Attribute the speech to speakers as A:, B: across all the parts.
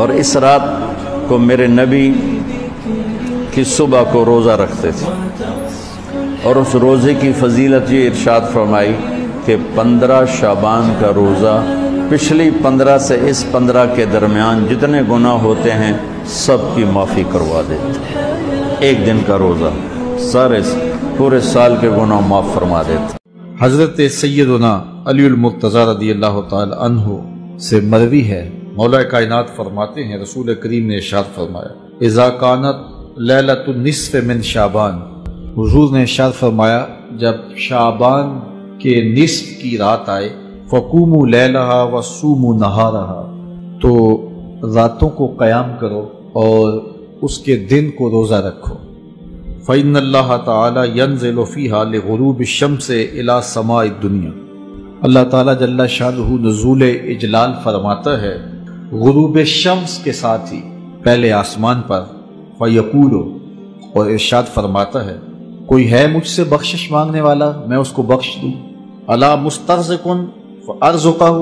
A: اور اس رات کو میرے نبی کی صبح کو روزہ رکھتے تھے، اور اس روزے کی فضیلت یہ ارشاد فرمائی کہ 15 شعبان کا روزہ پچھلی 15 سے اس 15 کے درمیان جتنے گناہ ہوتے ہیں سب کی معافی کروا دیتے ہیں۔ ایک دن کا روزہ سارے پورے سال کے گناہ معاف فرما دیتے۔
B: حضرت سیدنا علی المرتضی رضی اللہ تعالی عنہ سے مروی ہے، مولا کائنات فرماتے ہیں رسول کریم نے ارشاد فرمایا اذا کانت لیلۃ النصف من شعبان، حضور نے ارشاد فرمایا جب شعبان کے نصف کی رات آئے فقوموا لیلہا وصوموا نہارہا، تو راتوں کو قیام کرو اور اس کے دن کو روزہ رکھو۔ فإن اللہ تعالی ینزل فیہا لغروب الشمس الی سماء الدنیا، اللہ تعالیٰ جل شانہ نزول اجلال فرماتا ہے غروب شمس کے ساتھ ہی پہلے آسمان پر، فیقول، اور ارشاد فرماتا ہے کوئی ہے مجھ سے بخشش مانگنے والا میں اس کو بخش دوں، الا مسترزق فارزقہ،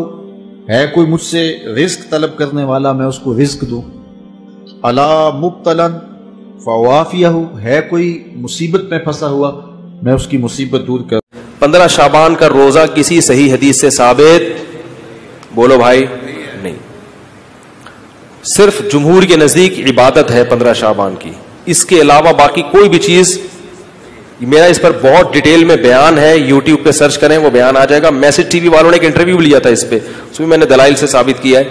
B: ہے کوئی مجھ سے رزق طلب کرنے والا میں اس کو رزق دوں، الا مبتلا فوافیہ، ہے کوئی مصیبت میں پھنسا ہوا میں اس کی مصیبت دور کر۔
C: 15 شعبان کا روزہ کسی صحیح حدیث سے ثابت بولو بھائی نہیں، صرف جمہور کے نزدیک عبادت ہے 15 شعبان کی، اس کے علاوہ باقی کوئی بھی چیز، میرا اس پر بہت ڈیٹیل میں بیان ہے، یوٹیوب پہ سرچ کریں وہ بیان آ جائے گا۔ میسج ٹی وی والوں نے ایک انٹرویو لیا تھا اس پہ، اس میں نے دلائل سے ثابت کیا ہے،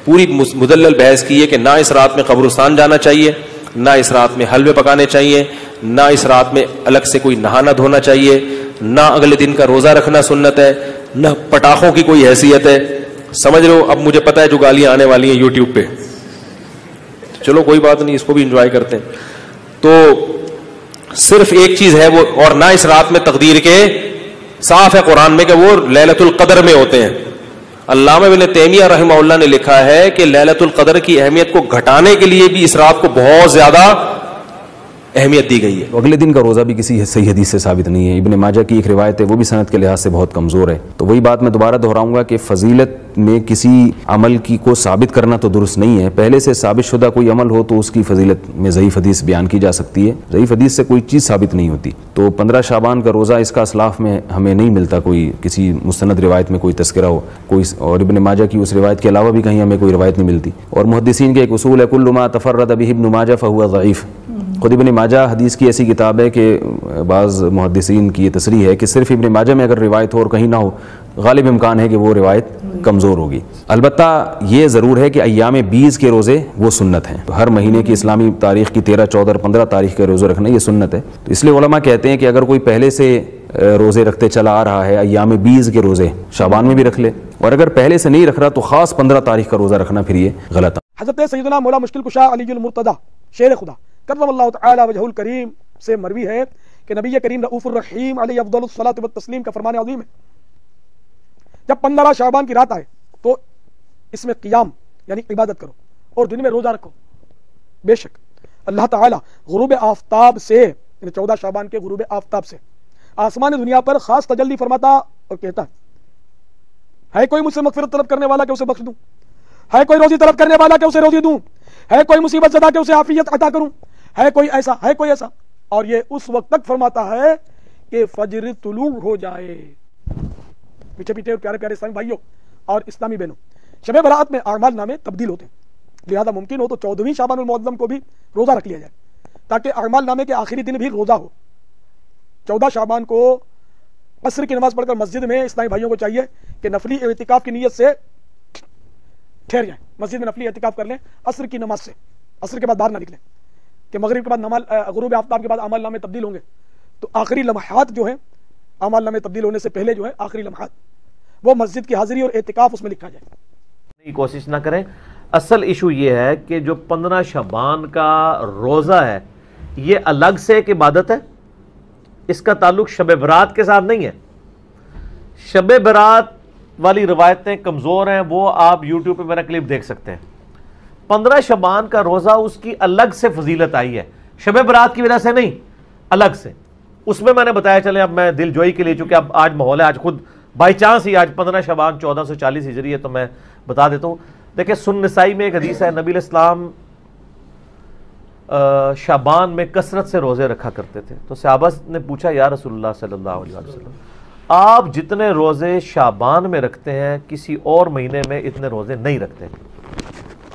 C: پوری مدلل بحث کی ہے کہ نہ اس رات میں قبرستان جانا چاہیے، نہ اس رات میں حلوے پکانے چاہیے، نہ اس رات میں الگ سے کوئی نہانا دھونا چاہیے، نہ اگلے دن کا روزہ رکھنا سنت ہے، نہ پٹاخوں کی کوئی حیثیت ہے۔ سمجھ لو اب مجھے پتا ہے جو گالیاں آنے والی ہیں یوٹیوب پہ، چلو کوئی بات نہیں، اس کو بھی انجوائے کرتے ہیں۔ تو صرف ایک چیز ہے وہ، اور نہ اس رات میں تقدیر کے، صاف ہے قرآن میں کہ وہ لیلۃ القدر میں ہوتے ہیں۔ علامہ ابن تیمیہ رحمہ اللہ نے لکھا ہے کہ لیلۃ القدر کی اہمیت کو گھٹانے کے لیے بھی اس رات کو بہت زیادہ اہمیت دی گئی ہے۔
D: اگلے دن کا روزہ بھی کسی صحیح حدیث سے ثابت نہیں ہے، ابن ماجہ کی ایک روایت ہے وہ بھی سند کے لحاظ سے بہت کمزور ہے۔ تو وہی بات میں دوبارہ دہراؤں گا کہ فضیلت میں کسی عمل کی کو ثابت کرنا تو درست نہیں ہے، پہلے سے ثابت شدہ کوئی عمل ہو تو اس کی فضیلت میں ضعیف حدیث بیان کی جا سکتی ہے، ضعیف حدیث سے کوئی چیز ثابت نہیں ہوتی۔ تو 15 شعبان کا روزہ اس کا اسلاف میں ہمیں نہیں ملتا، کوئی کسی مستند روایت میں کوئی تذکرہ ہو کوئی، اور ابن ماجہ کی اس روایت کے علاوہ بھی کہیں ہمیں کوئی روایت نہیں ملتی۔ اور محدثین کے ایک اصول ہے کل ما تفرد به ابن ماجہ فهو ضعیف، خود ابن ماجہ حدیث کی ایسی کتاب ہے کہ بعض محدثین کی یہ تصریح ہے کہ صرف ابن ماجہ میں اگر روایت ہو اور کہیں نہ ہو، غالب امکان ہے کہ وہ روایت کمزور ہوگی۔ البتہ یہ ضرور ہے کہ ایام 20 کے روزے وہ سنت ہیں، ہر مہینے کی اسلامی تاریخ کی 13، 14 اور 15 تاریخ کے روزے رکھنا یہ سنت ہے۔ تو اس لیے علماء کہتے ہیں کہ اگر کوئی پہلے سے روزے رکھتے چلا آ رہا ہے ایام 20 کے روزے شعبان میں بھی رکھ لے، اور اگر پہلے سے نہیں رکھ رہا تو خاص 15 تاریخ کا روزہ رکھنا پھر یہ غلط ہے۔
E: حضرت سیدنا مولا مشکل کشا علی المرتضی شیر خدا کرم اللہ تعالی وجہ الکریم سے مروی ہے کہ نبی کریم رؤوف الرحیم علیہ افضل الصلاۃ والتسلیم کا فرمان عظیم ہے، جب 15 شعبان کی رات آئے تو اس میں قیام یعنی عبادت کرو اور دن میں روزہ رکھو، بے شک اللہ تعالی غروب آفتاب سے یعنی 14 شعبان کے غروب آفتاب سے آسمان دنیا پر خاص تجلی فرماتا اور کہتا ہے کوئی مجھ سے مغفرت طلب کرنے والا کہ اسے بخش دوں، ہے کوئی روزی طلب کرنے والا کہ اسے روزی دوں، ہے کوئی مصیبت زدہ کہ اسے عافیت عطا کروں، ہے کوئی ایسا، ہے کوئی ایسا، اور یہ اس وقت تک فرماتا ہے کہ فجر طلوع ہو جائے۔ پیچھے پیچھے اور پیارے پیارے اسلامی بھائیوں اور اسلامی بہنوں، شب برات میں اعمال نامے تبدیل ہوتے ہیں، لہذا ممکن ہو تو 14ویں شعبان المعظم کو بھی روزہ رکھ لیا جائے تاکہ اعمال نامے کے آخری دن بھی روزہ ہو۔ 14 شعبان کو عصر کی نماز پڑھ کر مسجد میں اسلامی بھائیوں کو چاہیے کہ نفلی اعتکاف کی نیت سے ٹھہر جائیں، مسجد میں نفلی اعتکاف کر لیں عصر کی نماز سے، عصر کے بعد باہر نہ نکلیں کہ مغرب کے بعد غروب آفتاب کے بعد اعمال نامے تبدیل ہوں گے، تو آخری لمحات جو ہیں اعمال نامے تبدیل ہونے سے پہلے جو ہے آخری لمحات وہ مسجد کی حاضری اور اعتکاف اس میں لکھا جائے۔
F: کوشش نہ کریں۔ اصل ایشو یہ ہے کہ جو 15 شعبان کا روزہ ہے یہ الگ سے ایک عبادت ہے، اس کا تعلق شب برات کے ساتھ نہیں ہے۔ شب برات والی روایتیں کمزور ہیں، وہ آپ یوٹیوب پہ میرا کلپ دیکھ سکتے ہیں۔ 15 شعبان کا روزہ اس کی الگ سے فضیلت آئی ہے، شب برات کی وجہ سے نہیں، الگ سے۔ اس میں نے بتایا، چلیں اب میں دل جوئی کے لیے، چونکہ اب آج ماحول ہے، آج خود بائی چانس ہی آج 15 شعبان 1440 ہجری ہے، تو میں بتا دیتا ہوں۔ دیکھیں سنن نسائی میں ایک حدیث ہے، نبی علیہ السلام شعبان میں کثرت سے روزے رکھا کرتے تھے. تو صحابہ نے پوچھا یا رسول اللہ صلی اللہ علیہ وسلم آپ جتنے روزے شعبان میں رکھتے ہیں کسی اور مہینے میں اتنے روزے نہیں رکھتے،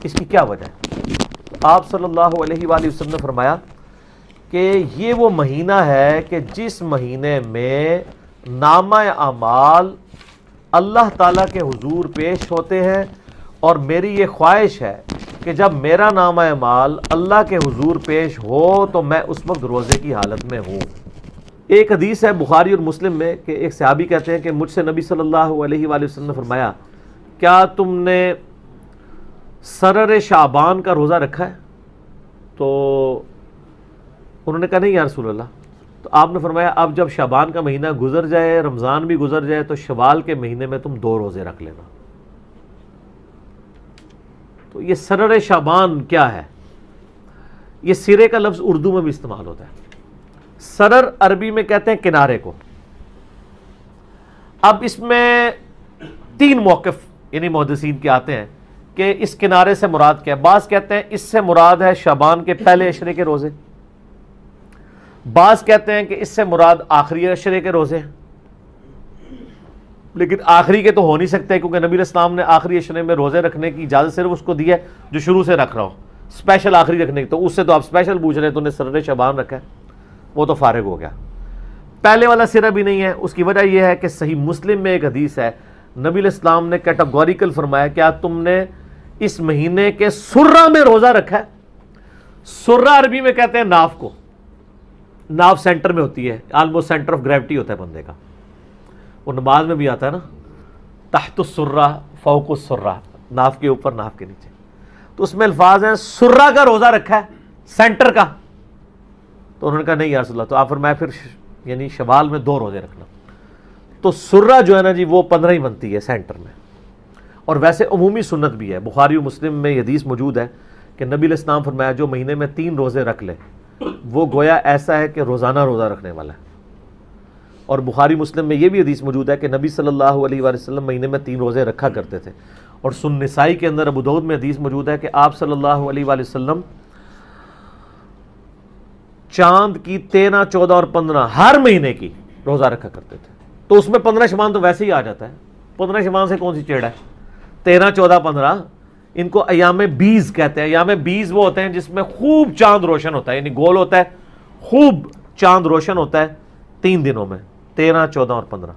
F: اس کی کیا وجہ ہے؟ آپ صلی اللہ علیہ وآلہ وسلم نے فرمایا کہ یہ وہ مہینہ ہے کہ جس مہینے میں نامہ اعمال اللہ تعالیٰ کے حضور پیش ہوتے ہیں، اور میری یہ خواہش ہے کہ جب میرا نامہ اعمال اللہ کے حضور پیش ہو تو میں اس وقت روزے کی حالت میں ہوں. ایک حدیث ہے بخاری اور مسلم میں کہ ایک صحابی کہتے ہیں کہ مجھ سے نبی صلی اللہ علیہ وآلہ وسلم نے فرمایا کیا تم نے سرر شعبان کا روزہ رکھا ہے؟ تو انہوں نے کہا نہیں یا رسول اللہ. تو آپ نے فرمایا اب جب شعبان کا مہینہ گزر جائے، رمضان بھی گزر جائے، تو شوال کے مہینے میں تم 2 روزے رکھ لینا. تو یہ سرر شعبان کیا ہے؟ یہ سرے کا لفظ اردو میں بھی استعمال ہوتا ہے. سرر عربی میں کہتے ہیں کنارے کو. اب اس میں 3 موقف یعنی محدثین کے آتے ہیں کہ اس کنارے سے مراد کیا ہے. بعض کہتے ہیں اس سے مراد ہے شعبان کے پہلے عشرے کے روزے، بعض کہتے ہیں کہ اس سے مراد آخری عشرے کے روزے ہیں. لیکن آخری کے تو ہو نہیں سکتے کیونکہ نبی علیہ السلام نے آخری عشرے میں روزے رکھنے کی اجازت صرف اس کو دی ہے جو شروع سے رکھ رہا ہو. اسپیشل آخری رکھنے کی تو اس سے تو آپ اسپیشل پوچھ رہے ہیں، تو نے سرر شعبان رکھا ہے، وہ تو فارغ ہو گیا. پہلے والا سرہ بھی نہیں ہے. اس کی وجہ یہ ہے کہ صحیح مسلم میں ایک حدیث ہے نبی علیہ السلام نے کیٹاگوریکل فرمایا کیا تم نے اس مہینے کے سرہ میں روزہ رکھا ہے؟ سرہ عربی میں کہتے ہیں ناف کو. ناف سینٹر میں ہوتی ہے، آلموسٹ سینٹر آف گریوٹی ہوتا ہے بندے کا. وہ نماز میں بھی آتا ہے نا، تحت السرہ فوق السرہ، ناف کے اوپر ناف کے نیچے. تو اس میں الفاظ ہیں سرہ کا روزہ رکھا ہے سینٹر کا. تو انہوں نے کہا نہیں یا رسول اللہ. تو آپ فرمایا پھر یعنی شوال میں 2 روزے رکھنا. تو سرہ جو ہے نا جی وہ 15 ہی بنتی ہے سینٹر میں. اور ویسے عمومی سنت بھی ہے، بخاری و مسلم میں یہ حدیث موجود ہے کہ نبی علیہ السلام فرمایا جو مہینے میں 3 روزے رکھ لے وہ گویا ایسا ہے کہ روزانہ روزہ رکھنے والا ہے. اور بخاری مسلم میں یہ بھی حدیث موجود ہے کہ نبی صلی اللہ علیہ وآلہ وسلم مہینے میں 3 روزے رکھا کرتے تھے. اور سنن نسائی کے اندر ابو داؤد میں حدیث موجود ہے کہ آپ صلی اللہ علیہ وآلہ وسلم چاند کی 13، 14 اور 15 ہر مہینے کی روزہ رکھا کرتے تھے. تو اس میں 15 شعبان تو ویسے ہی آ جاتا ہے. 15 شعبان سے کون سی چیڑ ہے؟ 13، 14، 15 ان کو ایام بیز کہتے ہیں. ایام بیز وہ ہوتے ہیں جس میں خوب چاند روشن ہوتا ہے، یعنی گول ہوتا ہے، خوب چاند روشن ہوتا ہے 3 دنوں میں، 13، 14 اور 15.